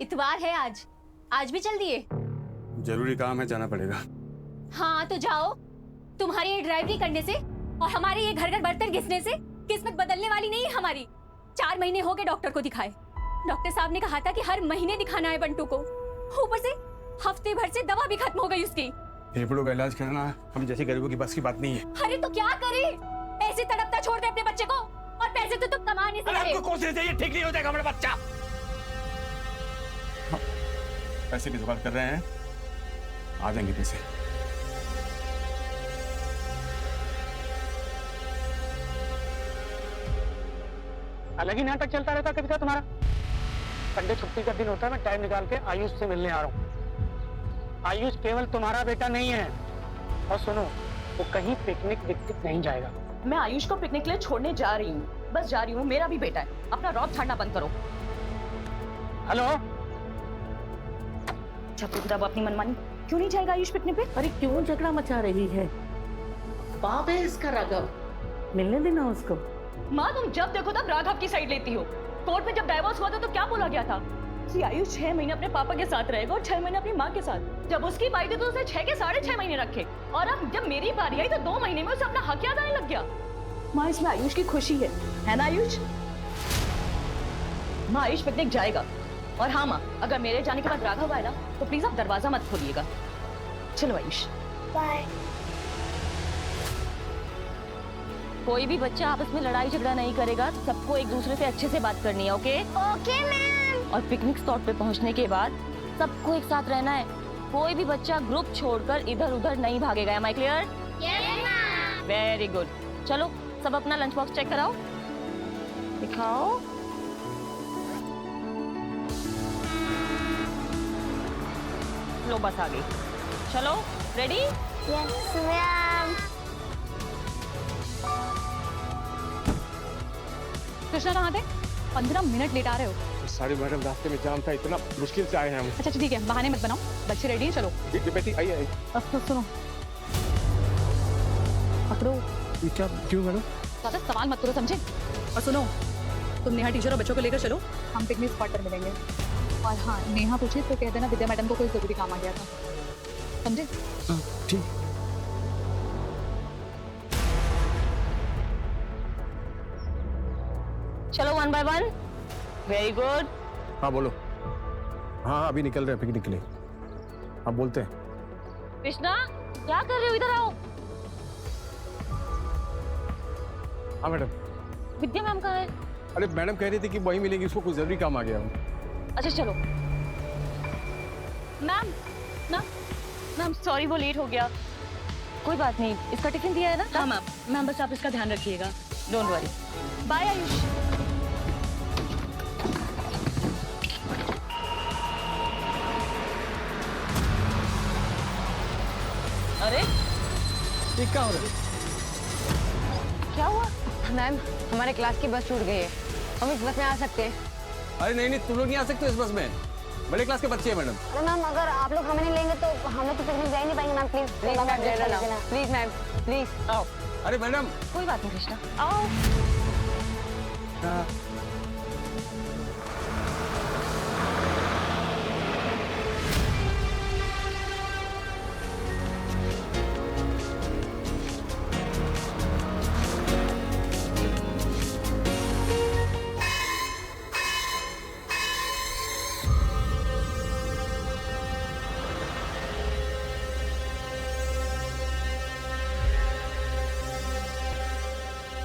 इतवार है आज, आज भी चल दिए? जरूरी काम है, जाना पड़ेगा। हाँ तो जाओ। तुम्हारी ये ड्राइवरी करने से और हमारे ये घर घर बर्तन घिसने से किस्मत बदलने वाली नहीं है हमारी। 4 महीने हो गए डॉक्टर को दिखाए। डॉक्टर साहब ने कहा था कि हर महीने दिखाना है बंटू को। ऊपर से हफ्ते भर से दवा भी खत्म हो गई उसकी। फेफड़ों का इलाज कराना हम जैसे गरीबों की बस की बात नहीं है। अरे तो क्या करे, ऐसे तड़पता छोड़ दे अपने बच्चे को, और पैसे तो तुम कमा नहीं सकते। आपको कोशिश चाहिए, ठीक नहीं हो जाएगा हमारा बच्चा। पैसे की जुगाड़ कर रहे हैं, आ जाएंगे पैसे। अलग ही नाटक चलता रहता कभी का तुम्हारा। संडे छुट्टी का दिन होता है, मैं टाइम निकाल के आयुष से मिलने आ रहा हूँ। आयुष केवल तुम्हारा बेटा नहीं है। और सुनो, वो कहीं पिकनिक विकनिक नहीं जाएगा। मैं आयुष को पिकनिक के लिए छोड़ने जा रही हूँ, बस जा रही हूँ। मेरा भी बेटा है, अपना रौब झाड़ना बंद करो। हेलो, अब अपनी मनमानी। क्यों नहीं जाएगा आयुष पिकनिक पे? अरे क्यों झगड़ा मचा रही है? बाप है इसका राघव, मिलने देना उसको। माँ तुम जब देखो तब राघव की साइड लेती हो। कोर्ट में जब डाइवोर्स हुआ था तो क्या बोला गया था कि आयुष 6 महीने अपने पापा के साथ रहेगा और 6 महीने अपनी माँ के साथ। जब उसकी बारी थी तो उसे 6 के 6.5 महीने रखे, और अब जब मेरी बारी आई तो 2 महीने में उसे अपना हक याद आने लग गया। माँ इसमें आयुष की खुशी है ना आयुष? माँ आयुष पिकनिक जाएगा। और हाँ माँ, अगर मेरे जाने के बाद राघव आएगा तो प्लीज आप दरवाजा मत खोलिएगा। चलो आयुष, बाय। कोई भी बच्चा आपस में लड़ाई झगड़ा नहीं करेगा, सबको एक दूसरे से अच्छे से बात करनी है। Okay okay ma'am. और पिकनिक स्पॉट पे पहुंचने के बाद सबको एक साथ रहना है। कोई भी बच्चा ग्रुप छोड़कर इधर उधर नहीं भागेगा। Am I clear? Yes ma'am. Very good. चलो सब अपना लंच बॉक्स चेक कराओ, दिखाओ। लो बस आ गई। चलो रेडी? Yes ma'am. कृष्णा कहाँ थे? 15 मिनट लेट आ रहे हो। सारी मैडम रास्ते में जाम था, इतना मुश्किल से आए हैं हम। अच्छा ठीक है, बहाने मत बनाओ। बच्चे रेडी हैं, चलो। बेटी आइए। अब तो सुनो, पकड़ो। क्या क्यों मैडम? ज्यादा सवाल मत करो, समझे? और सुनो, तुम नेहा टीचर और बच्चों को लेकर चलो, हम पिकनिक स्पॉट पर मिलेंगे। और हाँ, नेहा पूछे तो कह देना विद्या मैडम को कोई जरूरी काम आ गया था, समझे? ठीक। चलो 1 by 1। Very good. हाँ बोलो। हाँ अभी निकल रहे हैं पिकनिक के लिए। हाँ बोलते हैं। कृष्णा क्या कर रहे हो? इधर आओ। हाँ मैडम। विद्या मैम कहाँ है? अरे मैडम कह रही थी कि वही मिलेंगी, उसको कुछ जरूरी काम आ गया। अच्छा चलो। मैम ना मैम सॉरी, वो लेट हो गया। कोई बात नहीं, इसका टिफिन दिया है ना? हाँ मैम। मैम बस आप इसका ध्यान रखिएगा, डोंट वरी। बाय आयुष। अरे ये क्या हो रहा है? क्या हुआ? मैम हमारे क्लास की बस छूट गई है, हम इस बस में आ सकते हैं? अरे नहीं तुम लोग नहीं आ सकते इस बस में, बड़े क्लास के बच्चे हैं मैडम। अरे मैम, अगर आप लोग हमें नहीं लेंगे तो हम लोग तो पिकनिक जा ही नहीं पाएंगे ma'am. Please please ma'am, please ma'am, please आओ। अरे मैडम। कोई बात नहीं कृष्णा, आओ।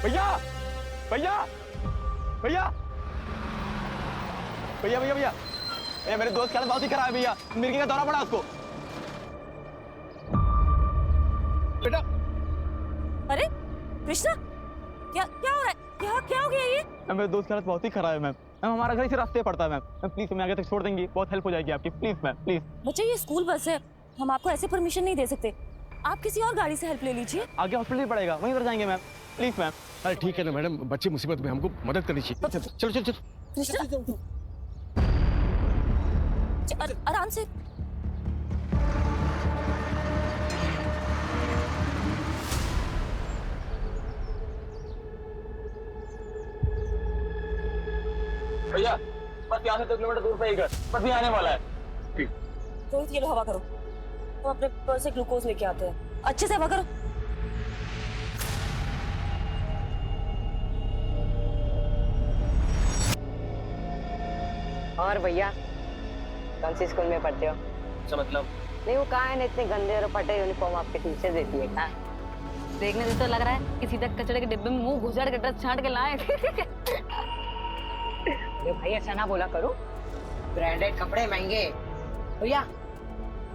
भैया भैया भैया भैया भैया भैया, मेरे दोस्त की हालत बहुत ही खराब है भैया, मिर्गी का दौरा पड़ा उसको। बेटा। अरे कृष्णा क्या क्या हो रहा है? क्या हो गया ये? मेरे दोस्त की हालत बहुत ही खराब है मैम। हमारा घर इसी रास्ते पड़ता है मैम, प्लीज हमें आगे तक छोड़ देंगी, बहुत हेल्प हो जाएगी आपकी, प्लीज मैम प्लीज। बच्चे ये स्कूल बस है, हम आपको ऐसे परमिशन नहीं दे सकते। आप किसी और गाड़ी से हेल्प ले लीजिए। आगे हॉस्पिटल पड़ेगा, वहीं पर जाएंगे मैम, प्लीज मैम। अरे ठीक है ना मैडम, बच्चे मुसीबत में, हमको मदद करनी चाहिए। चलो चलो चलो। कृष्णा आराम से। भैया बस आप यहाँ से 2 किलोमीटर दूर पे ही घर बस भी आने वाला है। रोहित ये लो हवा करो, हम अपने पर्स से ग्लूकोज लेके आते हैं। अच्छे से हवा करो। और भैया कौन सी स्कूल में पढ़ते हो? अच्छा मतलब नहीं वो कहाँ है ना, इतने गंदे और फटे यूनिफॉर्म आपके टीचर देती है कहाँ? देखने से तो लग रहा है कि सीधा कचड़े के डिब्बे में मुंह घुसाड़ के ड्रेस छांट के लाए। अरे भाई ऐसा ना बोला करो, ब्रांडेड कपड़े महंगे। भैया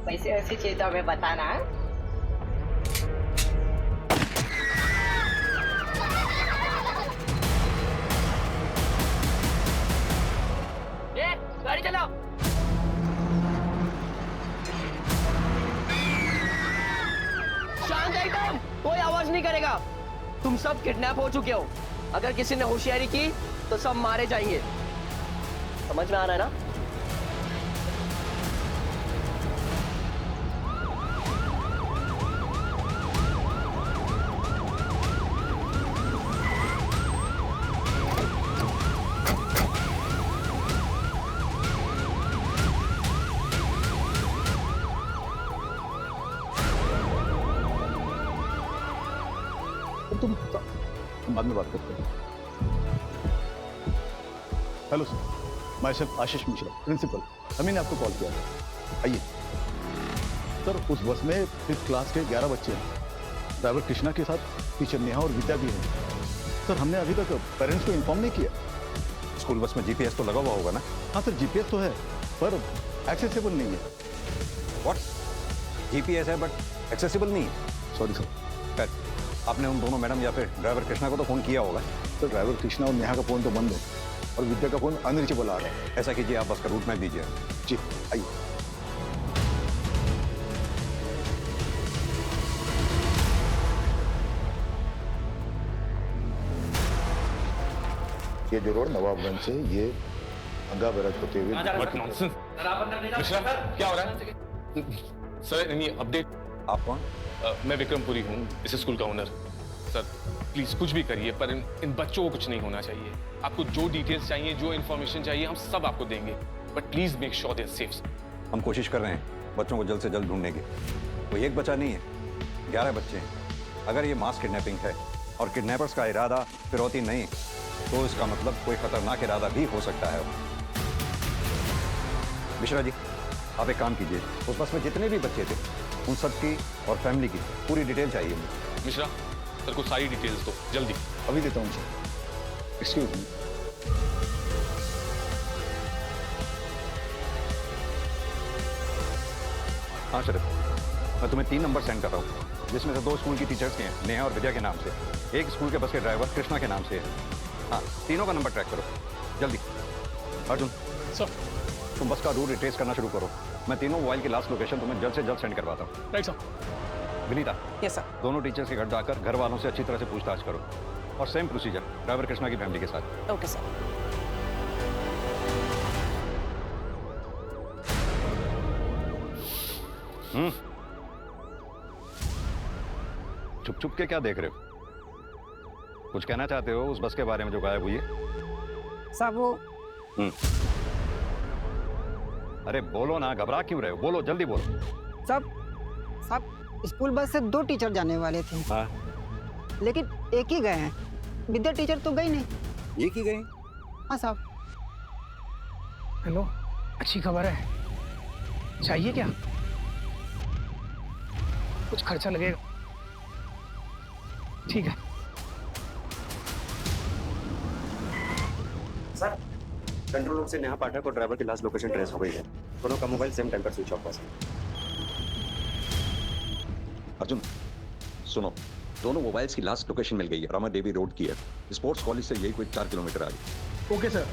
पैसे वैसे चाहिए तो हमें बताना। ये गाड़ी चलाओ। शांत एकदम, कोई आवाज नहीं करेगा। तुम सब किडनैप हो चुके हो। अगर किसी ने होशियारी की तो सब मारे जाएंगे। समझ में आ रहा है ना? तुम बाद में बात करते हैं। Hello sir, myself Ashish Mishra, principal. अभी ने आपको कॉल किया था। आइए सर, उस बस में 5th क्लास के 11 बच्चे हैं। ड्राइवर कृष्णा के साथ टीचर नेहा और विद्या भी हैं। सर हमने अभी तक पेरेंट्स को इन्फॉर्म नहीं किया। स्कूल बस में जीपीएस तो लगा हुआ होगा ना? हाँ सर, जीपीएस तो है पर एक्सेसिबल नहीं है। व्हाट? जीपीएस है बट एक्सेसिबल नहीं है? Sorry sir. खैर, आपने उन दोनों मैडम या फिर ड्राइवर कृष्णा को तो फोन किया होगा। तो ड्राइवर कृष्णा और नेहा का फोन तो बंद है और विद्या का फोन अनरीचेबल आ रहा है। ऐसा कीजिए, आप बस का रूट मैप दीजिए। जी आइए। ये जो रोड नवाबगंज से ये अंगा बैराज होते हुए मिश्रा, क्या हो रहा है? सर नहीं अपडेट। आप कौन? मैं विक्रमपुरी हूँ, इस स्कूल का ओनर। सर प्लीज कुछ भी करिए पर इन बच्चों को कुछ नहीं होना चाहिए। आपको जो डिटेल्स चाहिए, जो इन्फॉर्मेशन चाहिए, हम सब आपको देंगे, but please make sure they are safe. हम कोशिश कर रहे हैं बच्चों को जल्द से जल्द ढूंढने की। कोई एक बच्चा नहीं है, 11 बच्चे हैं। अगर ये मास किडनैपिंग है और किडनैपर्स का इरादा फिरौती नहीं, तो इसका मतलब कोई खतरनाक इरादा भी हो सकता है। मिश्रा जी, आप एक काम कीजिए, उस बस में जितने भी बच्चे थे उन सब की और फैमिली की पूरी डिटेल चाहिए मुझे। मिश्रा, सर को सारी डिटेल्स दो जल्दी। अभी देता हूँ सर। Excuse me. हाँ शरद, मैं तुम्हें 3 नंबर सेंड कर रहा हूँ, जिसमें से 2 स्कूल की टीचर्स के हैं, नेहा और विद्या के नाम से। एक स्कूल के बस के ड्राइवर कृष्णा के नाम से है। हाँ, तीनों का नंबर ट्रैक करो जल्दी। अर्जुन सर, तुम बस का रूट रिट्रेस करना शुरू करो। मैं तीनों मोबाइल की लास्ट लोकेशन तुम्हें जल्द से जल्द सेंड करवाता हूँ। Right sir. Vinita, yes sir. दोनों टीचर्स के घर जाकर घर वालों से अच्छी तरह से पूछताछ करो और सेम प्रोसीजर ड्राइवर कृष्णा की फैमिली के साथ। Okay sir. छुप छुप के क्या देख रहे हो? कुछ कहना चाहते हो उस बस के बारे में जो गायब हुई है? सब वो अरे बोलो ना, घबरा क्यों रहे हो? बोलो, जल्दी बोलो। सब स्कूल बस से 2 टीचर जाने वाले थे। हाँ, लेकिन एक ही गए हैं। विद्या टीचर तो गई नहीं। एक ही गए? हाँ साहब। हेलो, अच्छी खबर है। चाहिए क्या? कुछ खर्चा लगेगा। ठीक है सर, कंट्रोल रूम से नेहा पाठक और ड्राइवर की लास्ट लोकेशन ट्रेस हो गई है। दोनों का मोबाइल सेम टाइम पर स्विच ऑफ हुआ है। अर्जुन सुनो, दोनों मोबाइल्स की लास्ट लोकेशन मिल गई है, रामा देवी रोड की है। स्पोर्ट्स कॉलेज से यही कोई 4 किलोमीटर आगे। Okay sir.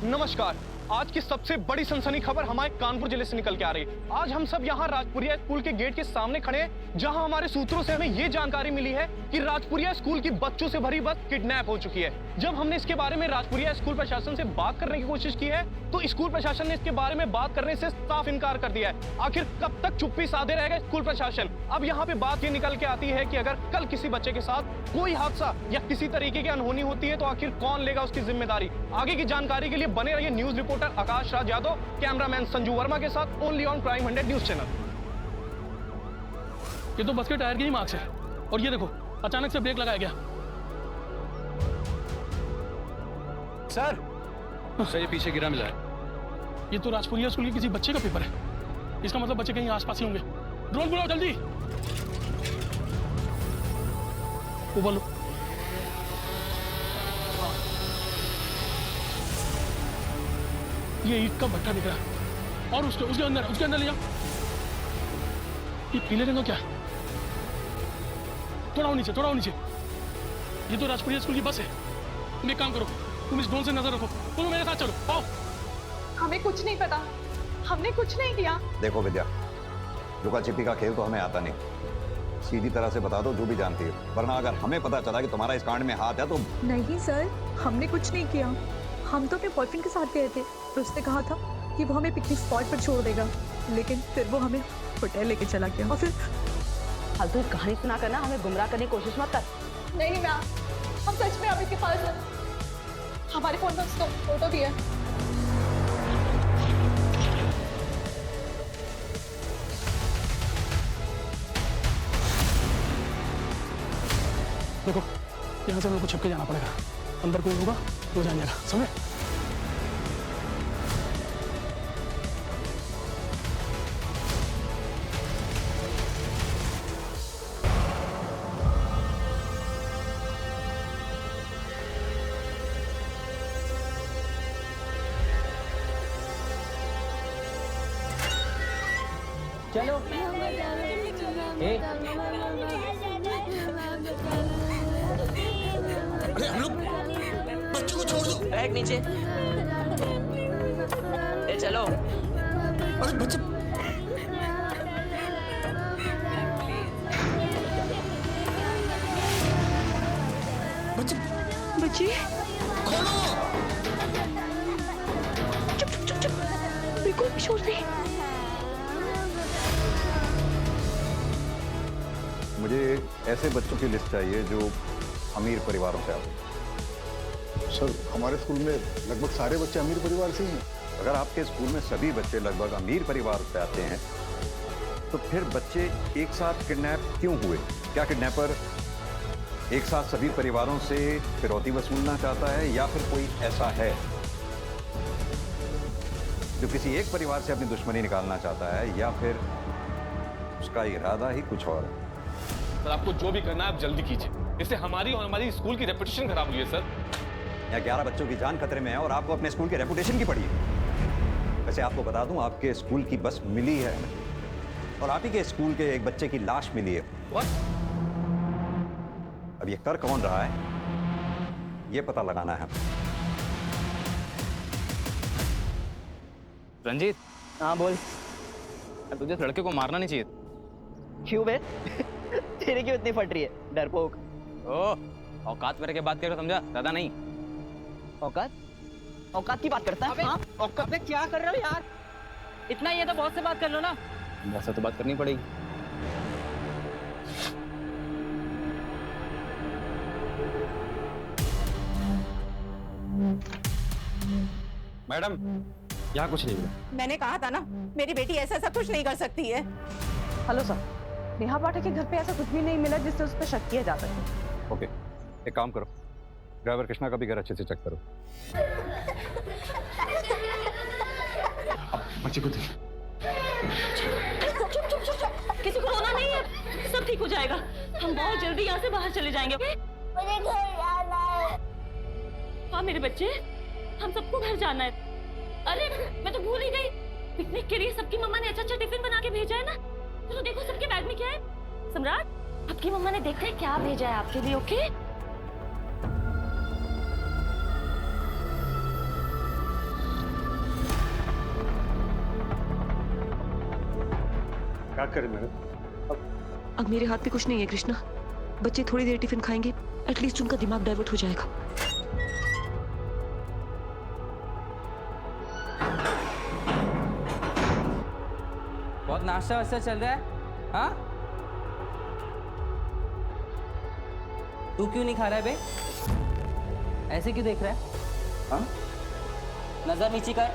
नमस्कार, आज की सबसे बड़ी सनसनी खबर हमारे कानपुर जिले से निकल के आ रही है। आज हम सब यहाँ राजपुरिया स्कूल के गेट के सामने खड़े हैं, जहाँ हमारे सूत्रों से हमें ये जानकारी मिली है कि राजपुरिया स्कूल की बच्चों से भरी बस किडनैप हो चुकी है। जब हमने इसके बारे में राजपुरिया स्कूल प्रशासन से बात करने की कोशिश की है तो स्कूल प्रशासन ने इसके बारे में बात करने से साफ इनकार कर दिया है। आखिर कब तक चुप्पी साधे रहेगा स्कूल प्रशासन? अब यहाँ पे बात ये निकल के आती है कि अगर कल किसी बच्चे के साथ कोई हादसा या किसी तरीके की अनहोनी होती है तो आखिर कौन लेगा उसकी जिम्मेदारी? आगे की जानकारी के लिए बने रहिए news reporter Akash Raj Yadav, cameraman Sanju Verma के साथ only on prime 100 news channel. ये तो बस के टायर के ही मार्क्स है और ये देखो अचानक से ब्रेक लगाया गया। सर ये पीछे गिरा मिला है। ये तो राजपुरिया स्कूल के किसी बच्चे का पेपर है। इसका मतलब बच्चे कहीं आसपास ही होंगे। ड्रोन बुलाओ जल्दी। ऊपर लो। ये ईट का भट्टा दिख रहा है और उसके अंदर ले जाओ। ये पीले रंग का क्या है? थोड़ा और नीचे। ये तो राजपुरिया स्कूल की बस है। तुम एक काम करो, तुम इस ड्रोन से नजर रखो, तुम मेरे साथ चलो। आओ। हमें कुछ नहीं पता, हमने कुछ नहीं किया। देखो विद्या, लुका छिपी का खेल तो हमें आता नहीं। सीधी तरह से बता दो जो भी जानती हो, वरना अगर हमें पता चला कि तुम्हारा इस कांड में हाथ है तो। नहीं सर, हमने कुछ नहीं किया। हम तो अपने बॉयफ्रेंड के साथ गए थे और उसने कहा था कि वो हमें पिकनिक स्पॉट पर छोड़ देगा, लेकिन फिर वो हमें होटल लेके चला गया और फिर फालतू कहानी सुना करना हमें गुमराह करने की कोशिश मत कर। नहीं मैम, हम सच में अभी के पास हैं। हमारे फोन पर उसका फोटो भी है। देखो यहाँ से मेरे को छुप के जाना पड़ेगा। अंदर कोई होगा तो जान जाएगा, समझे? चलो अरे हम लोग बच्चों को छोड़ दो। बैग नीचे। ए चलो। अरे बच्चे बच्ची खोलो। चुप, बिल्कुल भी शोर नहीं। मुझे ऐसे बच्चों की लिस्ट चाहिए जो अमीर परिवारों से आते हैं। सर हमारे स्कूल में लगभग सारे बच्चे अमीर परिवार से ही हैं। अगर आपके स्कूल में सभी बच्चे लगभग अमीर परिवार से आते हैं तो फिर बच्चे एक साथ किडनैप क्यों हुए? क्या किडनैपर एक साथ सभी परिवारों से फिरौती वसूलना चाहता है या फिर कोई ऐसा है जो किसी एक परिवार से अपनी दुश्मनी निकालना चाहता है या फिर उसका इरादा ही कुछ और है? सर आपको जो भी करना है आप जल्दी कीजिए, इससे हमारी और हमारी स्कूल की रेपुटेशन खराब हुई है सर। यहाँ 11 बच्चों की जान खतरे में है और आपको अपने स्कूल की रेपुटेशन की पड़ी है। वैसे आपको बता दूं आपके स्कूल की बस मिली है और आप ही के स्कूल के एक बच्चे की लाश मिली है। अब ये कर कौन रहा है ये पता लगाना है। रंजीत। हाँ बोल। तुझे लड़के को मारना नहीं चाहिए। क्यों बे? तेरे क्यों इतनी फट रही है डरपोक? ओह औकात मेरे के बात कर रहे हो, समझा? ज्यादा नहीं। औकात की बात करता है? हाँ? औकात में क्या कर रहे हो यार? इतना ही है तो बहुत से बात कर लो ना। वैसे तो बात करनी पड़ेगी। मैडम यहाँ कुछ नहीं मिला। मैंने कहा था ना मेरी बेटी ऐसा कुछ नहीं कर सकती है। हेलो सर, नेहा पाठक के घर पे ऐसा कुछ भी नहीं मिला जिससे उस पर शक किया जा सके। ओके, एक काम करो, ड्राइवर कृष्णा का भी घर अच्छे से चेक करो। बच्चे को देख। किसी को रोना नहीं है, सब ठीक हो जाएगा। हम बहुत जल्दी यहाँ से बाहर चले जाएंगे। मुझे घर जाना है। हाँ मेरे बच्चे, हम सबको घर जाना है। अरे मैं तो भूल ही गई, पिकनिक के लिए सबकी मम्मा ने अच्छा टिफिन बना के भेजा है ना। तो देखो सबके बैग में क्या है। सम्राट, आपकी मम्मा ने देखा है क्या भेजा है आपके लिए। ओके क्या करें मैडम? अब मेरे हाथ में कुछ नहीं है कृष्णा। बच्चे थोड़ी देर टिफिन खाएंगे, एटलीस्ट उनका दिमाग डाइवर्ट हो जाएगा। बहुत नाश्ता वास्ता चल रहा है? हाँ, तू क्यों नहीं खा रहा है बे? ऐसे क्यों देख रहा है? हाँ, नजर नीचे कर,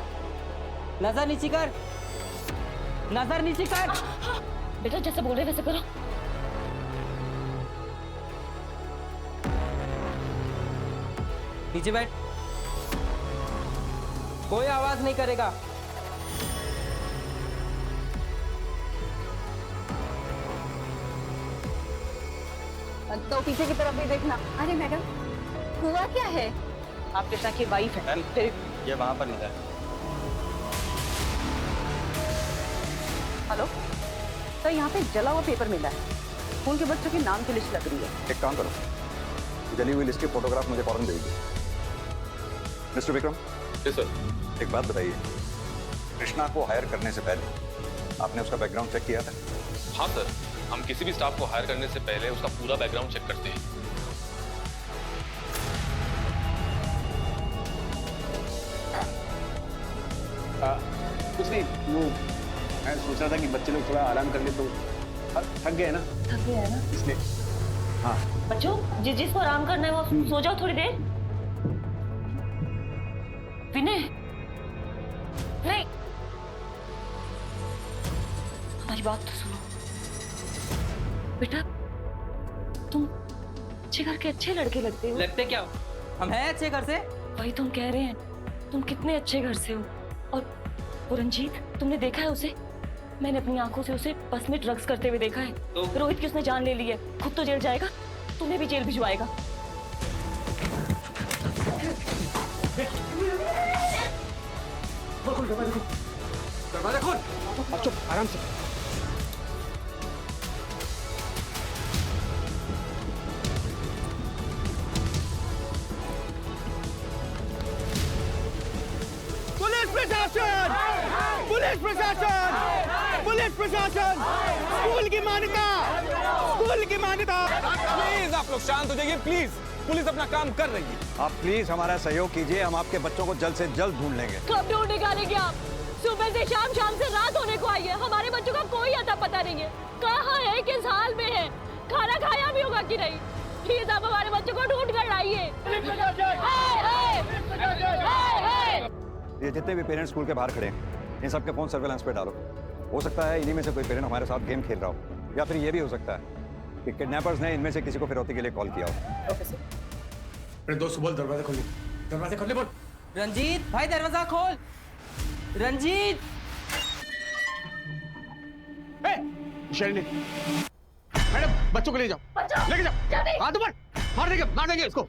नजर नीचे कर, नजर नीचे कर। बेटा जैसे बोल रहे वैसे करो। नीचे बैठ, कोई आवाज नहीं करेगा। तो पीछे की तरफ भी देखना। अरे मैडम, हुआ क्या है? आप कृष्णा की वाइफ है। ये वहां पर मिला है। हेलो तो यहाँ पे जला हुआ पेपर मिला है, स्कूल के बच्चों के नाम की लिस्ट लग रही है। एक काम करो, जली हुई लिस्ट की फोटोग्राफ मुझे फौरन भेजिए। मिस्टर विक्रम। जी सर। एक बात बताइए, कृष्णा को हायर करने से पहले आपने उसका बैकग्राउंड चेक किया था? हाँ सर, हम किसी भी स्टाफ को हायर करने से पहले उसका पूरा बैकग्राउंड चेक करते हैं। कुछ नहीं, वो मैं सोच रहा था कि बच्चे लोग थोड़ा आराम कर ले तो थक गए ना। थक गए है ना इसलिए। हाँ बच्चों, जिसको आराम करना है वो सो जाओ थोड़ी देर। विनय, नहीं, हमारी बात तो सुनो। बेटा तुम अच्छे घर के अच्छे लड़के लगते हो। लगते क्या हो? हम हैं अच्छे घर से। वही तुम कह रहे हैं, तुम कितने अच्छे घर से हो। और वो रंजीत, तुमने देखा है उसे? मैंने अपनी आंखों से उसे बस में ड्रग्स करते हुए देखा है। तो? रोहित की उसने जान ले ली है, खुद तो जेल जाएगा, तुम्हें भी जेल भिजवाएगा। दरवाजा खोल। अब चुप, आराम से। पुलिस प्रशासन! पुलिस प्रशासन! पुलिस प्रशासन! स्कूल की मान्यता! स्कूल की मान्यता! प्लीज आप लोग शांत हो जाइए, प्लीज। पुलिस अपना काम कर रही है। आप प्लीज हमारा सहयोग कीजिए, हम आपके बच्चों को जल्द से जल्द ढूंढ लेंगे। कब ढूंढ निकालेंगे आप? सुबह से शाम, शाम से रात होने को आई है, हमारे बच्चों का कोई अता पता नहीं है। कहाँ है, किस हाल में है, खाना खाया भी होगा कि नहीं? प्लीज आप हमारे बच्चों को ढूंढ कर लाइए। ये जितने भी पेरेंट्स स्कूल के बाहर खड़े हैं, इन सबके फोन सर्वेलेंस पे डालो। हो सकता है इन्हीं में से कोई पेरेंट हमारे साथ गेम खेल रहा हो, या फिर ये भी हो सकता है कि किडनैपर्स ने इनमें से किसी को फिरौती के लिए कॉल किया हो। मेरे दोस्त बोल, दरवाजा खोलिए, दरवाजा खोलिए बोल। रंजीत भाई दरवाजा खोल। रंजीत, शैली, मैडम बच्चों को ले जाओ, लेके जाओ। हाथ ऊपर, मार देंगे इसको।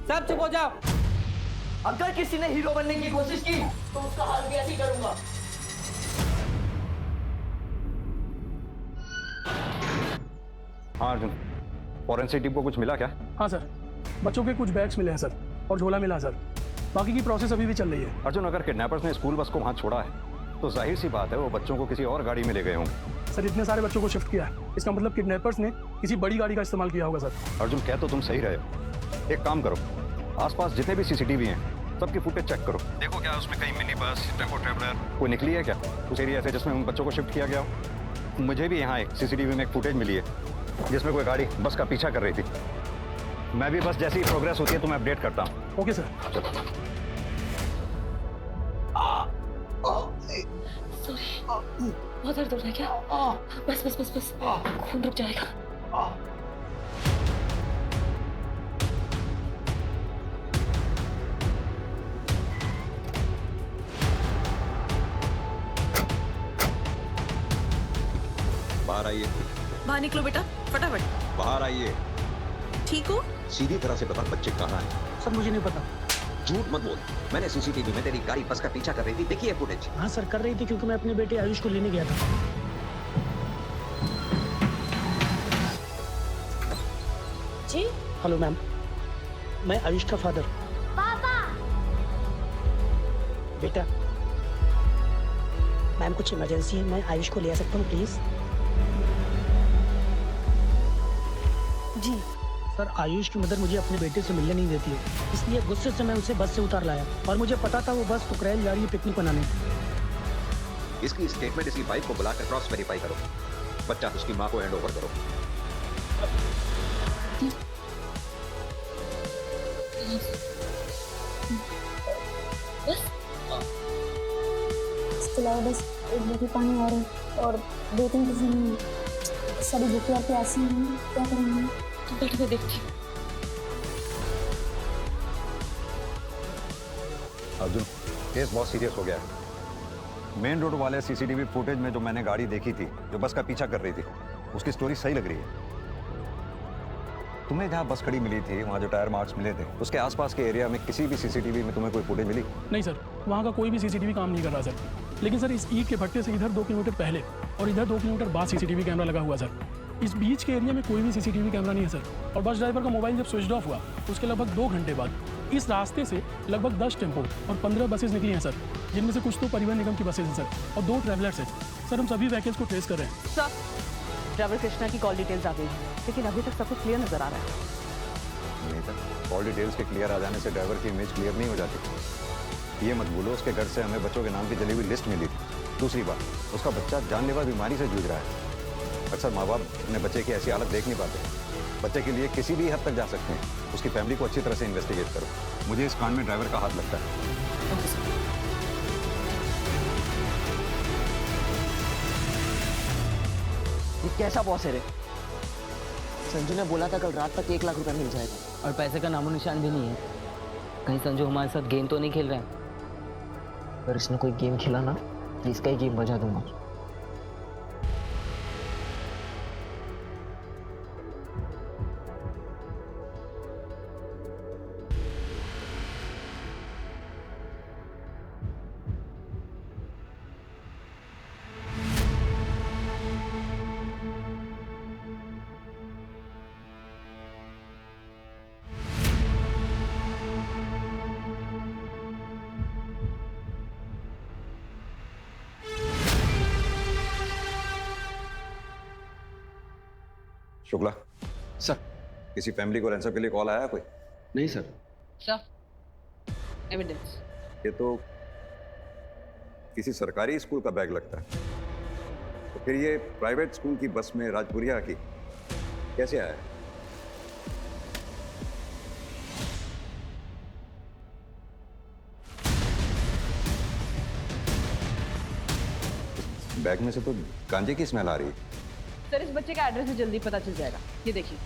सब चुप हो जाओ। अगर किसी ने हीरो बनने की कोशिश की तो उसका हाल भी ऐसे ही करूंगा। हाँ अर्जुन, फॉरेंसिक टीम को कुछ मिला क्या? हाँ सर, बच्चों के कुछ बैग्स मिले हैं सर, और झोला मिला सर। बाकी की प्रोसेस अभी भी चल रही है। अर्जुन, अगर किडनैपर्स ने स्कूल बस को वहां छोड़ा है तो जाहिर सी बात है वो बच्चों को किसी और गाड़ी में ले गए होंगे। सर इतने सारे बच्चों को शिफ्ट किया है, इसका मतलब किडनैपर्स ने किसी बड़ी गाड़ी का इस्तेमाल किया होगा सर। अर्जुन, कह तो तुम सही रहे हो। एक काम करो, आसपास जितने भी सीसीटीवी हैं सबकी फुटेज चेक करो, देखो क्या उसमें कहीं मिनी बस, टेम्पो ट्रैवलर कोई निकली है क्या उस एरिया से जिसमें उन बच्चों को शिफ्ट किया गया हो। मुझे भी यहाँ एक सीसीटीवी में एक फुटेज मिली है जिसमें कोई गाड़ी बस का पीछा कर रही थी। मैं भी बस जैसी ही प्रोग्रेस होती है तो मैं अपडेट करता हूँ। Okay sir. सॉरी, बहुत दर्द हो रहा है क्या? बस बस बस बस, खून रुक जाएगा। बाहर आइए। बाहर निकलो बेटा, फटाफट। बाहर आइए। ठीक हो? सीधी तरह से बता बच्चे कहाँ हैं? सर मुझे नहीं पता। झूठ मत बोल। मैंने सीसीटीवी में तेरी गाड़ी बस का पीछा कर रही थी, देखी है फुटेज? हाँ सर कर रही थी, क्योंकि मैं अपने बेटे आयुष को लेने गया था। जी हेलो मैम, मैं आयुष का फादर। पापा बेटा, मैम कुछ इमरजेंसी है, मैं आयुष को ले आ सकता हूँ प्लीज? जी सर, आयुष की मदर मुझे अपने बेटे से मिलने नहीं देती है, इसलिए गुस्से से मैं उसे बस से उतार लाया, और मुझे पता था वो बस टुकराइल जा रही है पिकनिक मनाने। इसकी स्टेटमेंट इसकी वाइफ को बुलाकर क्रॉस वेरीफाई करो। बच्चा उसकी माँ को हैंड ओवर करो। बस इसके अलावा बस एक बोतल पानी और 2-3 किसी सारी भूखे और प्यासी हैं, क्या करेंगे? तो बैठ के देखती हूँ। अर्जुन, केस बहुत सीरियस हो गया है। मेन रोड वाले सीसीटीवी फुटेज में जो मैंने गाड़ी देखी थी, जो बस का पीछा कर रही थी, उसकी स्टोरी सही लग रही है। तुम्हें जहाँ बस खड़ी मिली थी, वहाँ जो टायर मार्क्स मिले थे, उसके आसपास के एरिया में किसी भी सीसीटीवी में तुम्हें कोई फुटेज मिली? नहीं सर, वहाँ का कोई भी सीसीटीवी काम नहीं कर रहा सर। लेकिन सर इस ईंट के भट्टे से इधर 2 किलोमीटर पहले और इधर 2 किलोमीटर बाद सीसीटीवी कैमरा लगा हुआ सर। इस बीच के एरिया में कोई भी सीसीटीवी कैमरा नहीं है सर। और बस ड्राइवर का मोबाइल जब स्विच ऑफ हुआ, उसके लगभग 2 घंटे बाद इस रास्ते से लगभग 10 टेम्पो और 15 बसेस निकली हैं सर, जिनमें से कुछ तो परिवहन निगम की बसेज हैं सर, और 2 ट्रैवलर्स हैं सर। हम सभी व्हीकल्स को ट्रेस कर रहे हैं सर। ड्राइवर कृष्णा की कॉल डिटेल्स आ गई है, लेकिन अभी तक सब कुछ क्लियर नजर आ रहा है। नहीं सर, कॉल डिटेल्स के क्लियर आ जाने से ड्राइवर की इमेज क्लियर नहीं हो जाती। ये मत भूलो, उसके घर से हमें बच्चों के नाम की जली हुई लिस्ट मिली थी। दूसरी बात, उसका बच्चा जानलेवा बीमारी से जूझ रहा है। अक्सर माँ बाप अपने बच्चे की ऐसी हालत देख नहीं पाते। बच्चे के लिए किसी भी हद तक जा सकते हैं। उसकी फैमिली को अच्छी तरह से इन्वेस्टिगेट करो। मुझे इस कांड में ड्राइवर का हाथ लगता है। ये कैसा बॉस है रे? संजू ने बोला था कल रात तक 1 लाख रुपया मिल जाएगा, और पैसे का नामो निशान भी नहीं है। कहीं संजू हमारे साथ गेम तो नहीं खेल रहा है? अगर इसने कोई गेम खेला ना, तो इसका ही गेम बजा दूंगा। शुक्ला सर। किसी फैमिली को रैंसम के लिए कॉल आया कोई? नहीं सर। Sir evidence. ये तो किसी सरकारी स्कूल का बैग लगता है। तो फिर ये प्राइवेट स्कूल की बस में राजपुरिया की कैसे आया? बैग में से तो गांजे की स्मेल आ रही है। सर, इस बच्चे का एड्रेस जल्दी पता चल जाएगा। ये देखिए,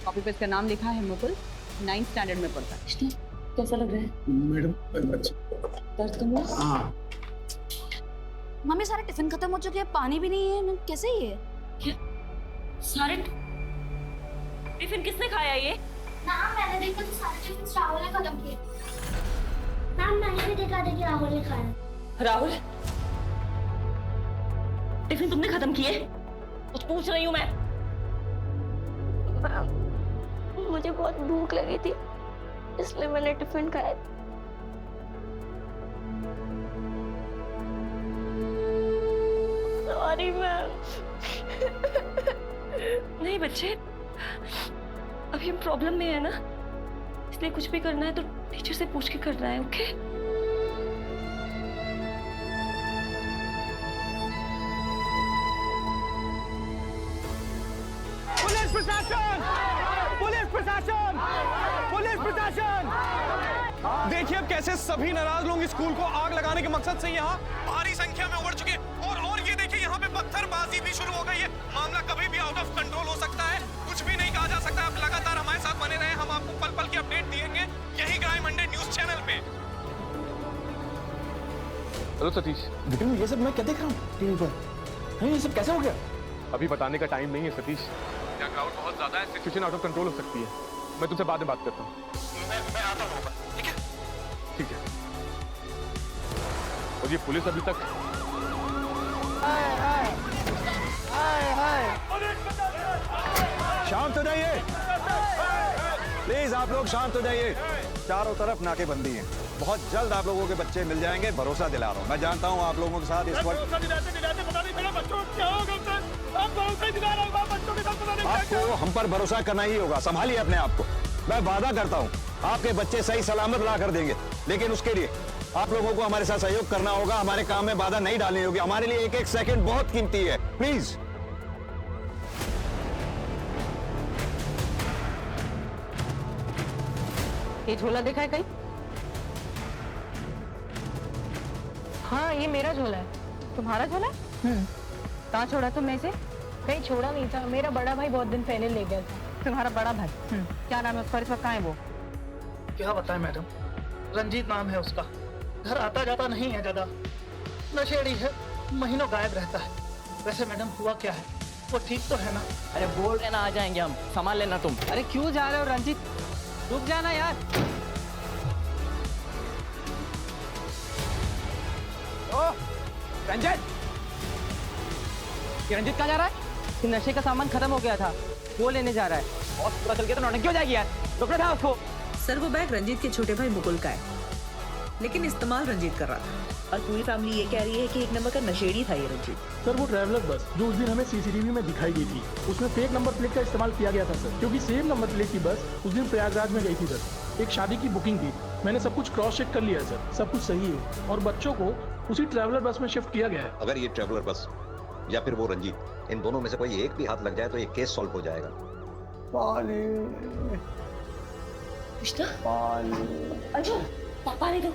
कॉपी पे इसका नाम लिखा है मुकुल, 9th स्टैंडर्ड में पढ़ता है। कैसा लग रहा है मैडम? दर्द कम हुआ? हाँ। मम्मी सारे टिफिन खत्म हो चुके हैं, पानी भी नहीं है। कैसे ये? क्या सारे टिफिन किसने खाया ये? मैम मैंने देखा तो सारे टिफिन राहुल ने खत्म किए। मैम मैंने भी देखा था कि राहुल ने खाया। राहुल, टिफिन तुमने खत्म किए? कुछ पूछ रही हूँ मैं। मुझे बहुत भूख लगी थी, इसलिए मैंने टिफिन खाया। Sorry ma'am. नहीं बच्चे, अभी हम प्रॉब्लम में है ना, इसलिए कुछ भी करना है तो टीचर से पूछ के करना है। ओके? पुलिस प्रशासन! पुलिस प्रशासन! पुलिस प्रशासन! देखिए अब कैसे सभी नाराज लोग स्कूल को आग लगाने के मकसद से यहाँ भारी संख्या में उमड़ चुके और ये देखिए यहाँ पे पत्थरबाजी भी शुरू हो गई है। मामला कभी भी आउट ऑफ कंट्रोल हो सकता है, कुछ भी नहीं कहा जा सकता। आप लगातार हमारे साथ बने रहे, हम आपको पल पल की अपडेट देंगे यही क्राइम 100 न्यूज चैनल पे। हेलो सतीश। विक्रम, ये सब मैं क्या देख रहा हूँ टीवी पर? ये सब कैसे हो गया? अभी बताने का टाइम नहीं है सतीश। यहाँ क्राउड बहुत ज्यादा है, सिचुएशन आउट ऑफ कंट्रोल हो सकती है। मैं तुमसे बाद में बात करता हूँ। मैं आता हूँ, ठीक है? ठीक है। और ये पुलिस अभी तक शांत हो जाइए प्लीज, आप लोग शांत हो जाइए। चारों तरफ नाकेबंदी है, बहुत जल्द आप लोगों के बच्चे मिल जाएंगे, भरोसा दिला रहा हूँ। मैं जानता हूँ आप लोगों के साथ इस वक्त आपको हम पर भरोसा करना ही होगा। संभालिए अपने आप को। मैं वादा करता हूँ आपके बच्चे सही सलामत ला कर देंगे, लेकिन उसके लिए आप लोगों को हमारे साथ सहयोग करना होगा। हमारे काम में बाधा नहीं डालनी होगी। हमारे लिए एक एक सेकंड बहुत कीमती है, प्लीज। ये झोला देखा है कहीं? हाँ, ये मेरा झोला है। तुम्हारा झोला? कहाँ छोड़ा तुमने इसे? कहीं छोड़ा नहीं था, मेरा बड़ा भाई बहुत दिन पहले ले गया था। तुम्हारा बड़ा भाई? क्या नाम है उसका? इस वक्त कहाँ है वो? क्या बताएं मैडम, रंजीत नाम है उसका। घर आता जाता नहीं है ज्यादा, नशेड़ी है, महीनों गायब रहता है। वैसे मैडम हुआ क्या है, वो ठीक तो है ना? अरे बोल रहे ना, आ जाएंगे हम, संभाल लेना तुम। अरे क्यों जा रहे हो रंजीत, रुक जाना यार। ओ रंजीत, ये रंजीत कहाँ जा रहा है? कि नशे का सामान खत्म हो गया था, वो लेने जा रहा है। और पूरा चल गया तो नौटंकी हो जाएगी यार। रुक था उसको। सर वो बैग रंजीत के छोटे भाई मुकुल का है, लेकिन इस्तेमाल रंजीत कर रहा था। और पूरी फैमिली ये कह रही है कि एक नंबर का नशेड़ी था ये रंजीत। सर वो ट्रैवलर बस जो उस दिन हमें सीसीटीवी में दिखाई गई थी, उसमें फेक नंबर प्लेट का इस्तेमाल किया गया था सर, क्योंकि सेम नंबर प्लेट की बस उस दिन प्रयागराज में गई थी सर। एक शादी की बुकिंग थी। मैंने सब कुछ क्रॉस चेक कर लिया है सर, सब कुछ सही है। और बच्चों को उसी ट्रैवलर बस में शिफ्ट किया गया है। अगर ये ट्रैवलर बस या फिर वो रंजीत, इन दोनों में से कोई एक भी हाथ लग जाए तो ये केस सॉल्व हो जाएगा। अच्छा पानी दो।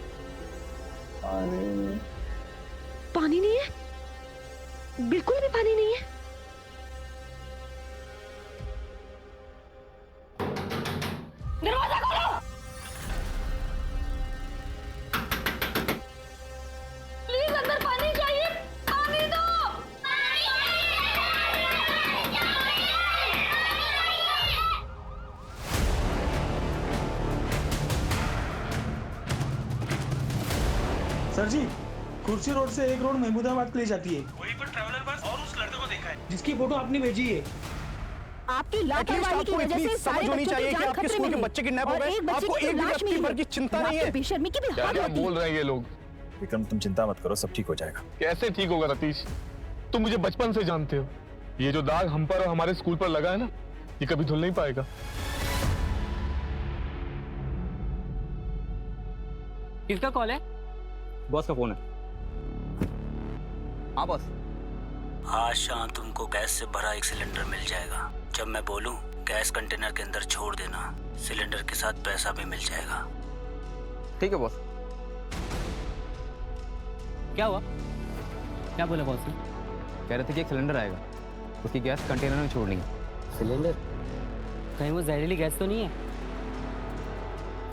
पानी नहीं है, बिल्कुल भी पानी नहीं है। दरवाजा खोलो प्लीज, अंदर पानी चाहिए, पानी दो। सर जी, कुर्सी रोड से एक रोड महमूदाबाद के लिए जाती है, वहीं पर ट्रैवलर बस और उस लड़के को देखा है जिसकी फोटो आपने भेजी है। आपकी लापरवाही की वजह से सारे बच्चों की जान खतरे में है। बच्चे किडनैप हो गए, आपको एक भी हफ्ते भर की चिंता नहीं है। बेशर्मी की भी हद होती है। बोल रहे हैं ये लोग? विक्रम तुम चिंता मत करो, सब ठीक हो जाएगा। कैसे ठीक होगा रतीश, तुम मुझे बचपन से जानते हो। ये जो दाग हम पर और हमारे स्कूल पर लगा है ना, ये कभी धुल नहीं पाएगा। किसका कॉल है? बॉस का फोन है। हाँ बॉस। आज शाम तुमको गैस से भरा एक सिलेंडर मिल जाएगा। जब मैं बोलूं गैस कंटेनर के अंदर छोड़ देना, सिलेंडर के साथ पैसा भी मिल जाएगा। ठीक है बॉस। क्या हुआ? क्या बोला बॉस? कह रहे थे कि एक सिलेंडर आएगा, उसकी गैस कंटेनर में छोड़नी है। सिलेंडर? कहीं वो जहरीली गैस तो नहीं है?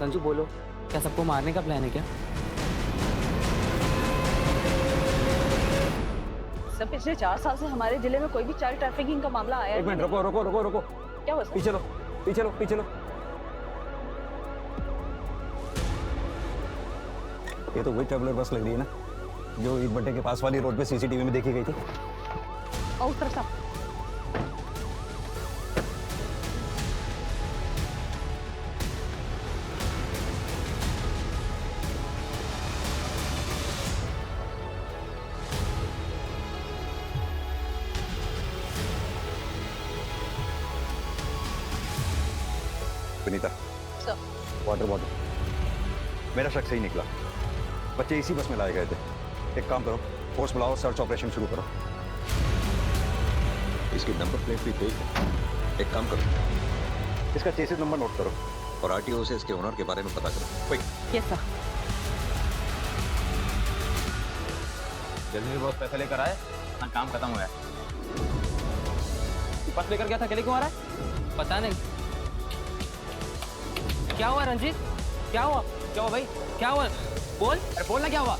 संजू बोलो, क्या सबको मारने का प्लान है क्या? सर पिछले 4 साल से हमारे जिले में कोई भी चाइल्ड ट्रैफिकिंग का मामला आया एक मिनट रुको रुको रुको रुको। क्या हुआ? पीछे लो पीछे लो पीछे लो। ये तो वही ट्रैवलर बस लग रही है ना, जो ईट भट्टे के पास वाली रोड पे सीसीटीवी में देखी गई थी। और उस तरफ साहब। Vinita, water bottle. मेरा शक सही निकला, बच्चे इसी बस में लाए गए थे। एक काम करो, फोर्स बुलाओ, सर्च ऑपरेशन शुरू करो। इसकी नंबर प्लेट भी फेक है। एक काम करो, इसका चेसिस नंबर नोट करो और आरटीओ से इसके ओनर के बारे में पता करो। क्विक। Yes sir. जल्दी बॉस पैसा लेकर आए ना, काम खत्म हुआ है। बस लेकर गया था, अकेले क्यों आ रहा है? पता नहीं। क्या हुआ रंजीत? क्या हुआ? क्या हुआ भाई? क्या हुआ? बोल। अरे बोलना क्या हुआ?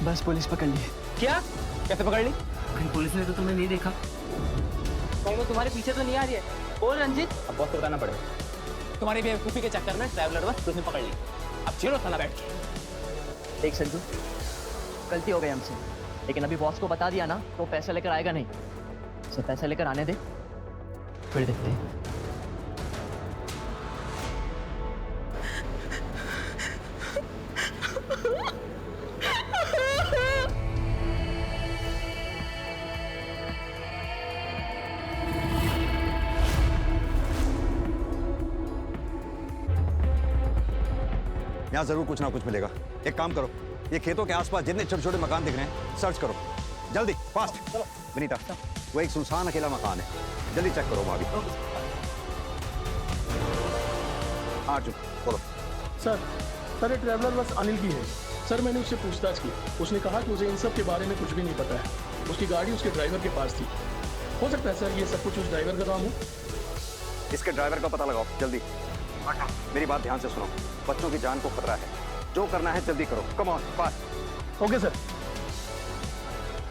बस पुलिस पकड़ ली। क्या? कैसे पकड़ ली? कहीं पुलिस ने तो तुम्हें नहीं देखा? कहीं वो तुम्हारे पीछे तो नहीं आ रही है? बोल रंजीत। अब बॉस को बताना पड़ेगा। तुम्हारी बेवकूफी के चक्कर में ट्रैवलर बस तुमने पकड़ ली। अब चिड़ो थाना बैठ के। देख संजू, गलती हो गई हमसे, लेकिन अभी बॉस को बता दिया ना तो पैसे लेकर आएगा नहीं। उसे पैसे लेकर आने दे, फिर देखते हैं। यहाँ जरूर कुछ ना कुछ मिलेगा। एक काम करो, ये खेतों के आसपास जितने छोटे छोटे मकान दिख रहे हैं सर्च करो, जल्दी फास्ट। विनीता, वो एक सुनसान अकेला मकान है, जल्दी चेक करो वहां भी। हाँ चुप बोलो। सर ये ट्रैवलर बस अनिल की है। सर मैंने उससे पूछताछ की, उसने कहा कि उसे इन सब के बारे में कुछ भी नहीं पता है। उसकी गाड़ी उसके ड्राइवर के पास थी। हो सकता है सर ये सब कुछ उस ड्राइवर का काम हो। इसके ड्राइवर का पता लगाओ जल्दी। मेरी बात ध्यान से सुनो, बच्चों की जान को खतरा है, जो करना है जल्दी करो। Come on fast. Okay sir.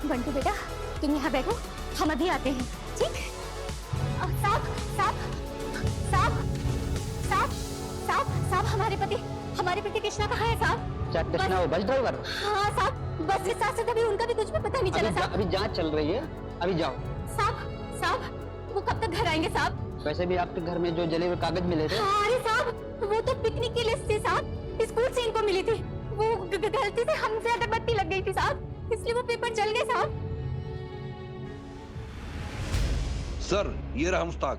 Bantu बेटा तुम यहाँ बैठो, हम अभी आते हैं, ठीक? साहब साहब साहब साहब साहब साहब हमारे पति कृष्णा कहाँ है साहब? क्या कृष्णा वो बस ड्राइवर? हाँ साहब, बस के साथ साथ अभी उनका भी कुछ भी पता नहीं चला साहब। अभी जांच चल रही है, अभी जाओ। साहब वो कब तक घर आएंगे साहब? वैसे भी आपके घर में जो जले हुए कागज मिले थे। हाँ, अरे साहब वो तो पिकनिक की लिस्ट थी साहब, स्कूल से इनको मिली थी। वो गलती से हमसे अगरबत्ती लग गई थी साहब, इसलिए वो पेपर जल गए साहब। सर ये रहा मुश्ताक।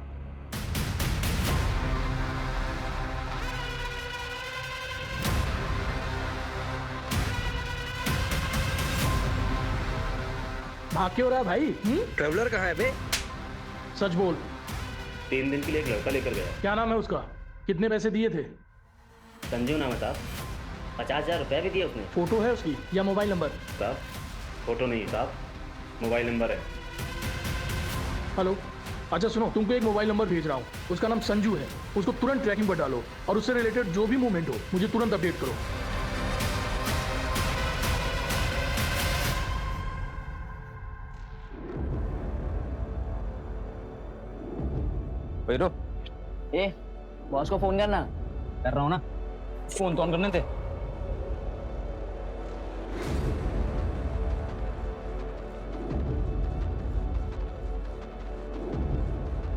भाग क्यों रहा है भाई? ट्रैवलर कहाँ है बे? सच बोल। 3 दिन के लिए एक लड़का लेकर गया। क्या नाम है उसका? कितने पैसे दिए थे? संजू नाम है साहब, 50,000 रुपया भी दिए उसने। फोटो है उसकी या मोबाइल नंबर? साहब फोटो नहीं है साहब, मोबाइल नंबर है। हेलो, अच्छा सुनो, तुमको एक मोबाइल नंबर भेज रहा हूँ, उसका नाम संजू है। उसको तुरंत ट्रैकिंग पर डालो और उससे रिलेटेड जो भी मूवमेंट हो मुझे तुरंत अपडेट करो। बेटो, ए बॉस को फोन करना। कर रहा हूँ ना, फोन तो ऑन करने थे।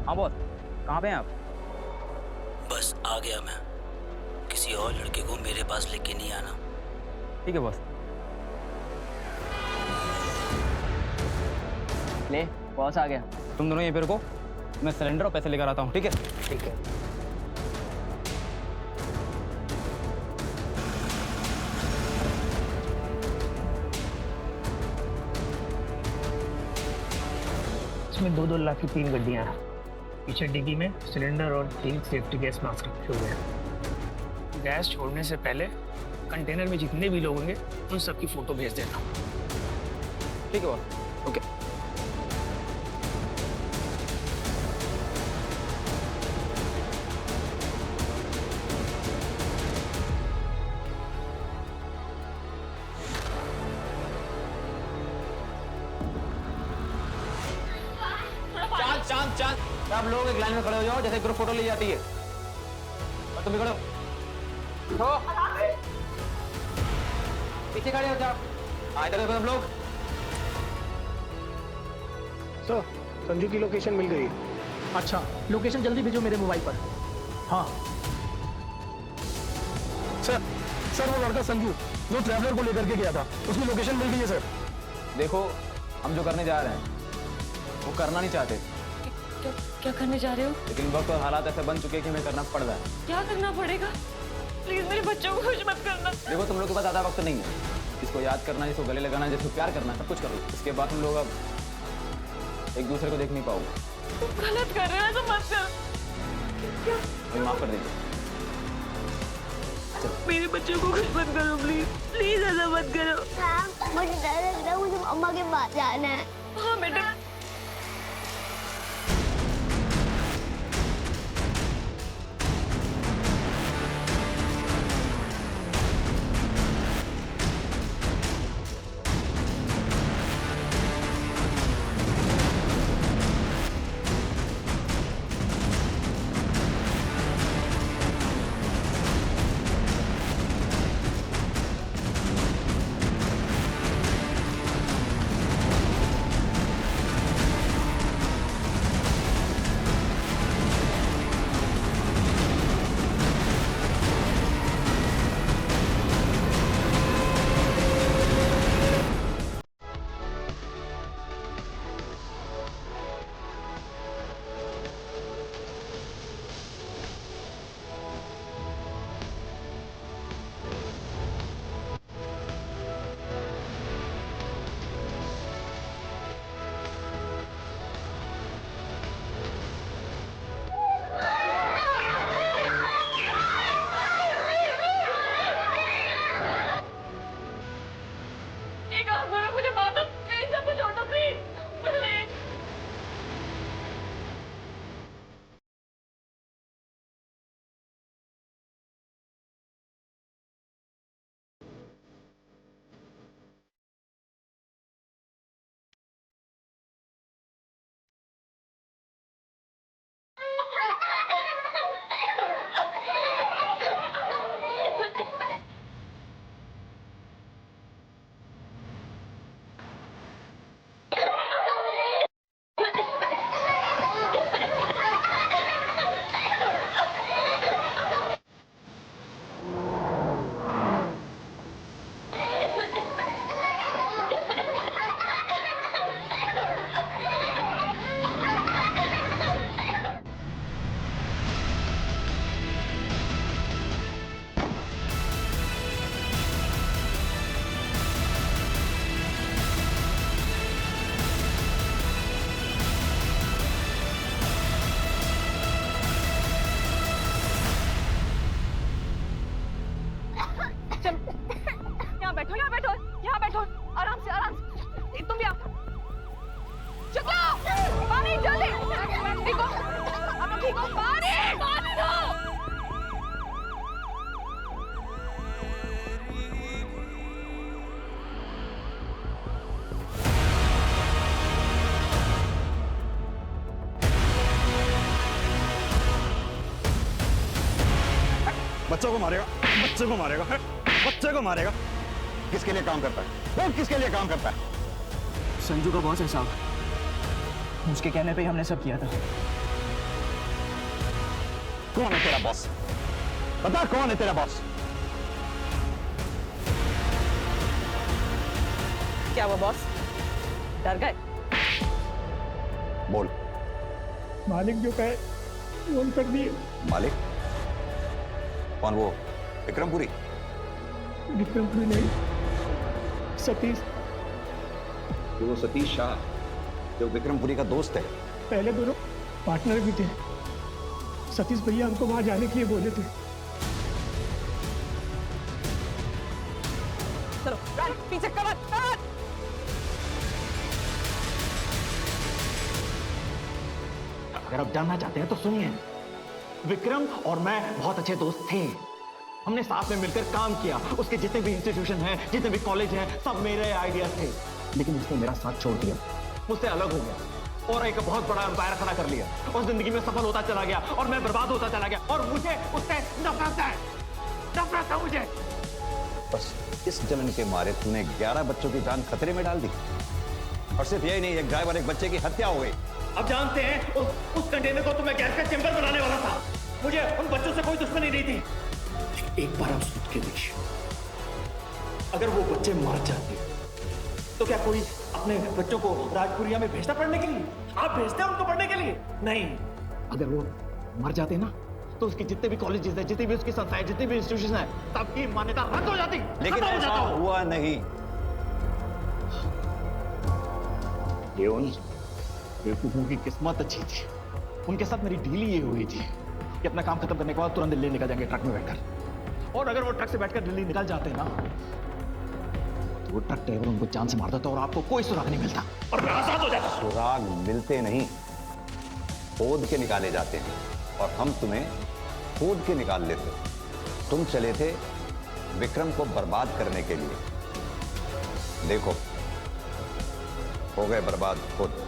हाँ बॉस, कहाँ पे हैं आप? बस आ गया मैं। किसी और लड़के को मेरे पास लेके नहीं आना। ठीक है बॉस। ले बॉस आ गया। तुम दोनों यहीं पे रुको, मैं सिलेंडर और पैसे लेकर आता हूँ। ठीक है? ठीक है। इसमें 2-2 लाख की 3 गड्डियां हैं। पीछे डिग्गी में सिलेंडर और 3 सेफ्टी गैस मास्क रखे हुए हैं। गैस छोड़ने से पहले कंटेनर में जितने भी लोग होंगे उन सबकी फोटो भेज देना। ठीक है बॉस। ओके। चांद चांद सब लोग एक लाइन में खड़े हो जाओ, जैसे ग्रुप फोटो ली जाती है। और तुम भी खड़ो। पीछे खड़े हो जाओ। इधर देखो सब लोग। सर संजू की लोकेशन मिल गई। अच्छा, लोकेशन जल्दी भेजो मेरे मोबाइल पर। हाँ सर वो लड़का संजू जो ट्रैवलर को लेकर के गया था, उसकी लोकेशन मिल गई है सर। देखो, हम जो करने जा रहे हैं वो करना नहीं चाहते, क्या करने जा रहे हो? लेकिन वक्त और हालात ऐसे बन चुके हैं कि हमें करना पड़ रहा है। क्या करना पड़ेगा? प्लीज मेरे बच्चों को कुछ मत करना। देखो, तुम लोग के पास ज़्यादा वक्त नहीं है। इसको याद करना, जिसको गले लगाना, जिसको प्यार करना, सब कुछ करो। इसके बाद तुम लोग अब एक दूसरे को देख नहीं पाओगे। तुम गलत कर रहे हो, तो मत कर। मुझे माफ कर दीजिए। मेरे बच्चों को कुछ मत करो प्लीज, प्लीज ऐसा मत करो। मुझे डर लग रहा है, मुझे अम्मा के पास जाना है। हाँ बेटा। बच्चों को मारेगा, बच्चे को मारेगा, बच्चे को मारेगा। किसके लिए काम करता है वो? किसके लिए काम करता है? संजू का बॉस है साहब, उसके कहने पे ही हमने सब किया था। कौन है तेरा बॉस? बता कौन है तेरा बॉस? क्या वो बॉस डर गए? बोल। मालिक जो कहे वो कर दिए। मालिक? कौन वो? विक्रमपुरी? विक्रमपुरी नहीं, सतीश। वो सतीश शाह जो विक्रमपुरी का दोस्त है। पहले दोनों पार्टनर भी थे। सतीश भैया हमको वहां जाने के लिए बोले थे। चलो पीछे कवर। अगर आप जानना चाहते हैं तो सुनिए। विक्रम और मैं बहुत अच्छे दोस्त थे। हमने साथ में मिलकर काम किया। उसके जितने भी इंस्टीट्यूशन हैं, जितने भी कॉलेज हैं, सब मेरे आइडियाज थे। लेकिन उसने मेरा साथ छोड़ दिया, मुझसे अलग हो गया और एक बहुत बड़ा एम्पायर खड़ा कर लिया और जिंदगी में सफल होता चला गया और मैं बर्बाद होता चला गया और मुझे उससे नफरत है। नफरत है मुझे। बस इस जलन के मारे तूने 11 बच्चों की जान खतरे में डाल दी। और सिर्फ यही नहीं, एक ड्राइवर एक बच्चे की हत्या हो गई। अब जानते हैं उस कंटेनर को तो मैं गैस का चेंबर बनाने वाला था। मुझे उन बच्चों से कोई दुश्मनी नहीं थी। एक बार आप सोच के देखिए, अगर वो बच्चे मर जाते तो क्या कोई अपने बच्चों को राजपुरिया में भेजता पढ़ने के लिए? आप भेजते हैं उनको पढ़ने के लिए? नहीं। अगर वो मर जाते ना तो उसके जितने भी कॉलेजेस हैं, जितनी भी उसकी संस्थाएं, जितनी भी इंस्टीट्यूशन है, सबकी मान्यता रद्द हो जाती। लेकिन ऐसा हुआ नहीं। ये उन बेवकूफों की किस्मत अच्छी थी। उनके साथ मेरी डील ये हुई थी कि अपना काम खत्म करने के बाद तुरंत दिल्ली निकल जाएंगे ट्रक में बैठकर। और अगर वो ट्रक से बैठकर दिल्ली निकल जाते ना तो वो ट्रक ड्राइवर उनको जान से मार देता और आपको कोई सुराग नहीं मिलता और मैं आजाद हो जाता। सुराग मिलते नहीं, खोद के निकाले जाते हैं और हम तुम्हें खोद के निकाल लेते। तुम चले थे विक्रम को बर्बाद करने के लिए। देखो हो गए बर्बाद खुद।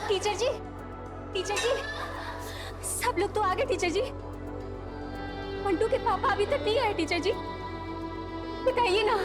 टीचर जी, टीचर जी, सब लोग तो आ गए टीचर जी। मंटू के पापा अभी तक नहीं आए टीचर जी, बताइए ना।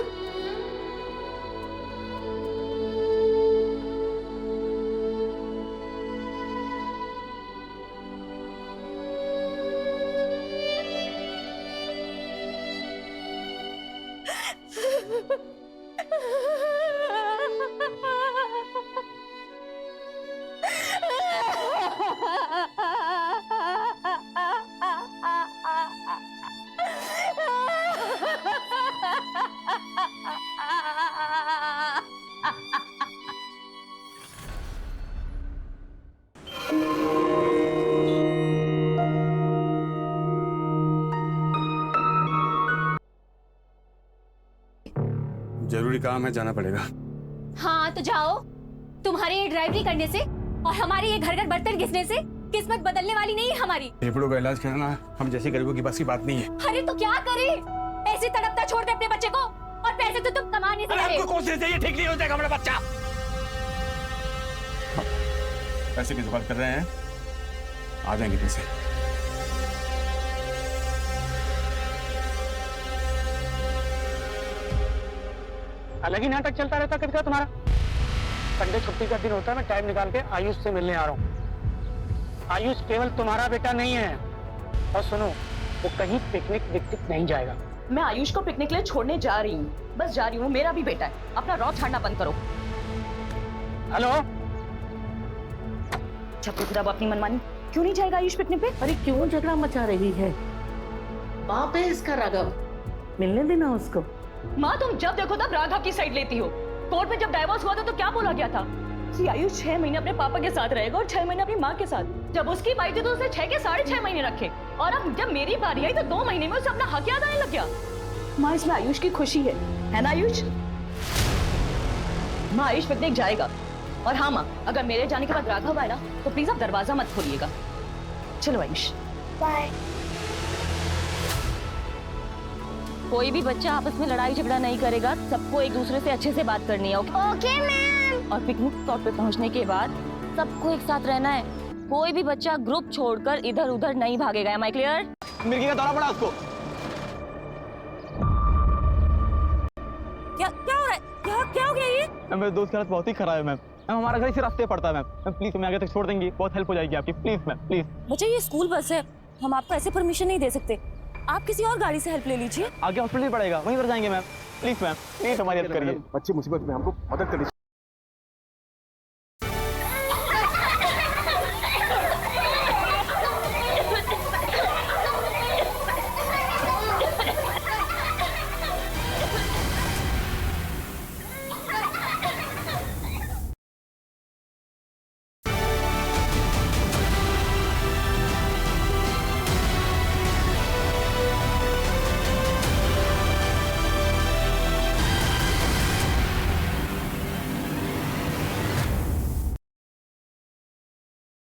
जरूरी काम है, जाना पड़ेगा। हाँ तो जाओ। तुम्हारे ये ड्राइवरी करने से और हमारे ये घर घर बर्तन घिसने से किस्मत बदलने वाली नहीं है हमारी। फेफड़ों का इलाज कराना हम जैसे गरीबों की बस की बात नहीं है। अरे तो क्या करे, ऐसे तड़पता छोड़ दे अपने बच्चे को, और पैसे तो तुम कमाने से आपको कौन से चाहिए? ठीक नहीं हो जाएगा हमारा बच्चा। पैसे की जुगाड़ कर रहे हैं, आ जाएंगे पैसे। अलग ही नाटक चलता रहता कभी का तुम्हारा। संडे छुट्टी का दिन होता है, मैं टाइम निकाल के आयुष से मिलने आ रहा हूँ। आयुष केवल तुम्हारा बेटा नहीं है। और सुनो, वो कहीं पिकनिक विकनिक नहीं जाएगा। मैं आयुष को पिकनिक लिए छोड़ने जा रही हूँ, बस जा रही हूँ। मेरा भी बेटा है, अपना रौ छाड़ना बंद करो। हेलो, छत्तीसगढ़ अपनी मनमानी। क्यों नहीं जाएगा आयुष पिकनिक पे? अरे क्यों झगड़ा मचा रही है? बाप है इसका राघव, मिलने देना उसको। माँ तुम जब देखो तब राघव की साइड लेती हो। कोर्ट में जब डाइवोर्स हुआ था तो क्या बोला गया था कि आयुष 6 महीने अपने पापा के साथ रहेगा और 6 महीने अपनी माँ के साथ। जब उसकी बारी थी तो उसने 6 के 6.5 महीने रखे, और अब जब मेरी बारी आई तो 2 महीने में उसे अपना हक याद आने लग गया। माँ इसमें आयुष की खुशी है ना आयुष? माँ आयुष पिकनिक जाएगा। और हाँ माँ, अगर मेरे जाने के बाद राघव आए ना तो प्लीज आप दरवाजा मत खोलिएगा। चलो आयुष। बाय। कोई भी बच्चा आपस में लड़ाई झगड़ा नहीं करेगा, सबको एक दूसरे से अच्छे से बात करनी है। Okay ma'am. और पिकनिक स्पॉट पे पहुंचने के बाद सबको एक साथ रहना है। कोई भी बच्चा ग्रुप छोड़कर इधर उधर नहीं भागेगा। Am I clear? मिर्गी का दौरा पड़ा उसको। क्या हो रहा है? क्या हो गया ये? मेरे दोस्त की हालत बहुत ही खराब है मैम। हमारा घर इसी रास्ते पड़ता है मैम। प्लीज हमें आगे तक छोड़ देंगी, बहुत हेल्प हो जाएगी आपकी। Please ma'am, please. बच्चा ये स्कूल बस है, हम आपको ऐसे परमिशन नहीं दे सकते। आप किसी और गाड़ी से हेल्प ले लीजिए। आगे हॉस्पिटल पड़ेगा, वहीं पर जाएंगे मैम। प्लीज मैम, प्लीज हमारी हेल्प करिए। अच्छी मुसीबत में हमको मदद करनी